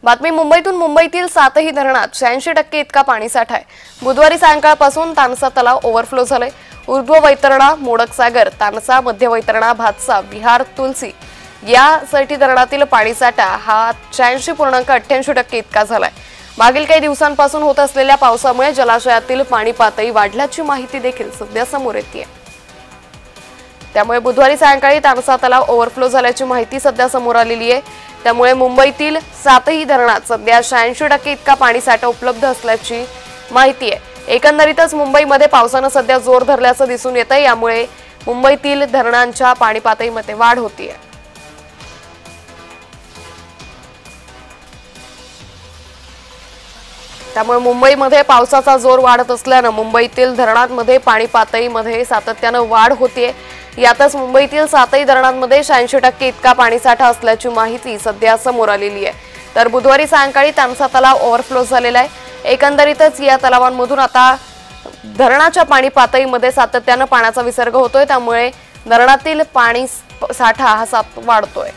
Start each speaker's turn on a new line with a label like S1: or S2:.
S1: बातमी मुंबईतून मुंबईतील 7ही धरणात 86% इतका पाणीसाठा आहे। बुधवारी सायंकाळपासून तानसा तलाव ओव्हरफ्लो झाले। ऊर्ध्व वैतरणा, मोडकसागर, तानसा, मध्य वैतरणा, भातसा, विहार, तुलसी यासाठी धरणातील पाणीसाठा हा 86.88% इतका झालाय। मागील काही दिवसांपासून होत असलेल्या पावसामुळे जलाशयातील पाणी पातळी वाढल्याची माहिती देखील सध्या समोर येते। त्यामुळे बुधवारी सायंकाळी तानसा तलाव ओव्हरफ्लो झाल्याची माहिती सध्या समोर आलेली आहे। त्यामुळे मुंबईतील 7ही धरणात सध्या 86% इतका पाणीसाठा उपलब्ध असल्याची माहिती आहे। एकंदरीतच मुंबईमध्ये पावसाने सध्या जोर धरल्याचं दिसून येतंय। यामुळे मुंबईतील धरणांच्या पाणी पातळीमध्ये वाढ होतीये। त्यामुळे मुंबईमध्ये पावसाचा जोर वाढत असल्याने मुंबईतील धरणांमध्ये पाणी पातळीमध्ये सातत्याने वाढ होतीये। यातच मुंबईतील 7ही धरणांमध्ये 86% इतका पाणीसाठा असल्याची माहिती सध्या समोर आलेली आहे। तर बुधवारी सायंकाळी तानसा तलाव ओव्हरफ्लो झालेला आहे। एकंदरीतच या तलावांमधून आता धरणाच्या पाणी पातळीमध्ये सातत्याने पाण्याचा विसर्ग होतोय। त्यामुळे धरणातील पाणी साठा हा वाढतोय।